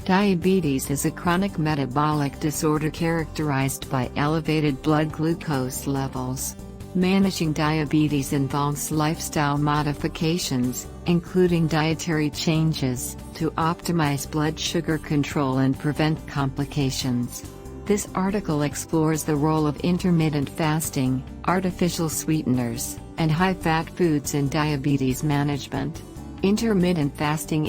Diabetes is a chronic metabolic disorder characterized by elevated blood glucose levels. Managing diabetes involves lifestyle modifications, including dietary changes, to optimize blood sugar control and prevent complications. This article explores the role of intermittent fasting, artificial sweeteners, and high-fat foods in diabetes management. Intermittent fasting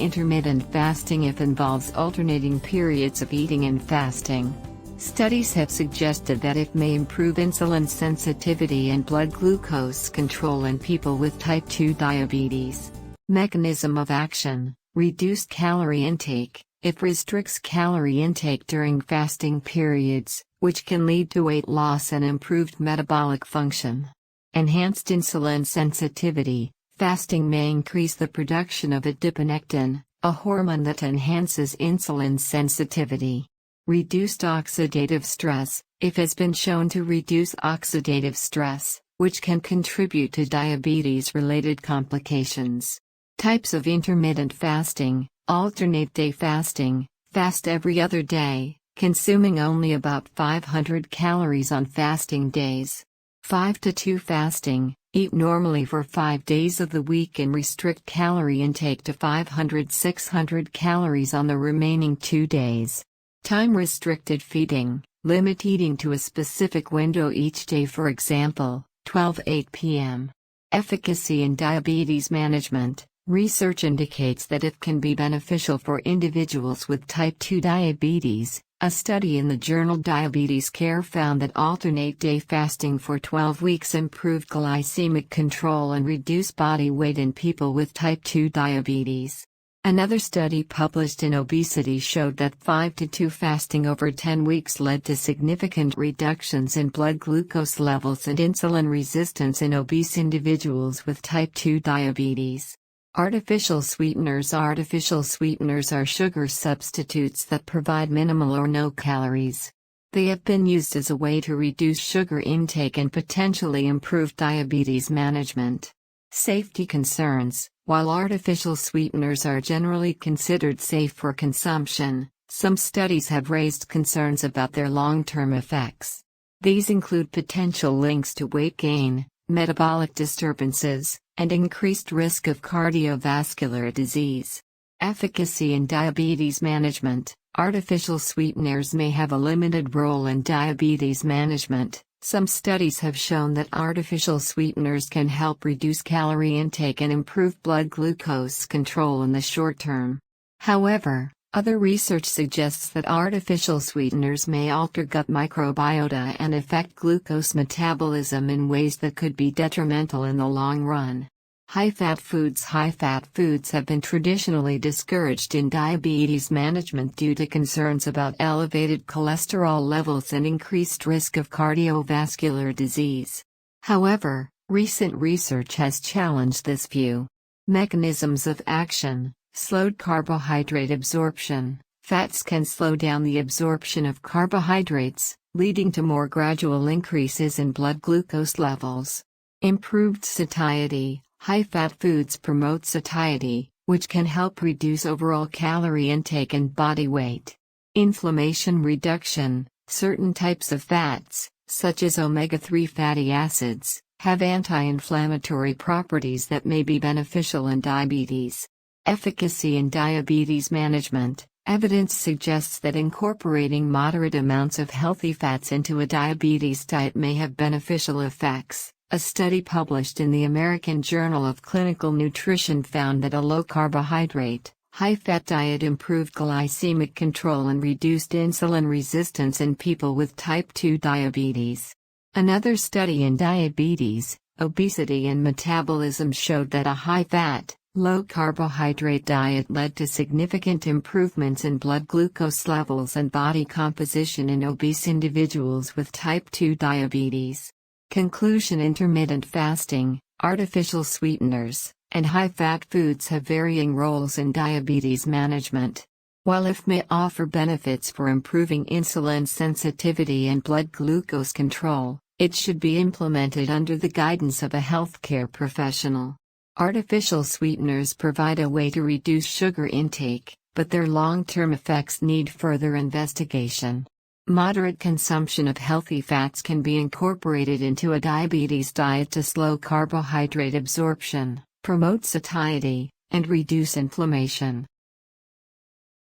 if involves alternating periods of eating and fasting. Studies have suggested that it may improve insulin sensitivity and blood glucose control in people with type 2 diabetes. Mechanism of action: reduced calorie intake. It restricts calorie intake during fasting periods, which can lead to weight loss and improved metabolic function. Enhanced insulin sensitivity. Fasting may increase the production of adiponectin, a hormone that enhances insulin sensitivity. Reduced oxidative stress. It has been shown to reduce oxidative stress, which can contribute to diabetes-related complications. Types of intermittent fasting: alternate day fasting, fast every other day, consuming only about 500 calories on fasting days. 5-2 fasting. Eat normally for 5 days of the week and restrict calorie intake to 500-600 calories on the remaining 2 days. Time-restricted feeding. Limit eating to a specific window each day, for example, 12-8 p.m. Efficacy in diabetes management. Research indicates that it can be beneficial for individuals with type 2 diabetes. A study in the journal Diabetes Care found that alternate-day fasting for 12 weeks improved glycemic control and reduced body weight in people with type 2 diabetes. Another study published in Obesity showed that 5-2 fasting over 10 weeks led to significant reductions in blood glucose levels and insulin resistance in obese individuals with type 2 diabetes. Artificial sweeteners are sugar substitutes that provide minimal or no calories. They have been used as a way to reduce sugar intake and potentially improve diabetes management. Safety concerns: while artificial sweeteners are generally considered safe for consumption, some studies have raised concerns about their long-term effects. These include potential links to weight gain, metabolic disturbances, and increased risk of cardiovascular disease. Efficacy in diabetes management. Artificial sweeteners may have a limited role in diabetes management. Some studies have shown that artificial sweeteners can help reduce calorie intake and improve blood glucose control in the short term. However, other research suggests that artificial sweeteners may alter gut microbiota and affect glucose metabolism in ways that could be detrimental in the long run. High-fat foods have been traditionally discouraged in diabetes management due to concerns about elevated cholesterol levels and increased risk of cardiovascular disease. However, recent research has challenged this view. Mechanisms of action: slowed carbohydrate absorption. Fats can slow down the absorption of carbohydrates, leading to more gradual increases in blood glucose levels. Improved satiety. High-fat foods promote satiety, which can help reduce overall calorie intake and body weight. Inflammation reduction. Certain types of fats, such as omega-3 fatty acids, have anti-inflammatory properties that may be beneficial in diabetes. Efficacy in diabetes management. Evidence suggests that incorporating moderate amounts of healthy fats into a diabetes diet may have beneficial effects. A study published in the American Journal of Clinical Nutrition found that a low-carbohydrate, high-fat diet improved glycemic control and reduced insulin resistance in people with type 2 diabetes. Another study in diabetes, obesity and metabolism showed that a high-fat, low-carbohydrate diet led to significant improvements in blood glucose levels and body composition in obese individuals with type 2 diabetes. Conclusion: intermittent fasting, artificial sweeteners, and high-fat foods have varying roles in diabetes management. While it may offer benefits for improving insulin sensitivity and blood glucose control, it should be implemented under the guidance of a healthcare professional. Artificial sweeteners provide a way to reduce sugar intake, but their long-term effects need further investigation. Moderate consumption of healthy fats can be incorporated into a diabetes diet to slow carbohydrate absorption, promote satiety, and reduce inflammation.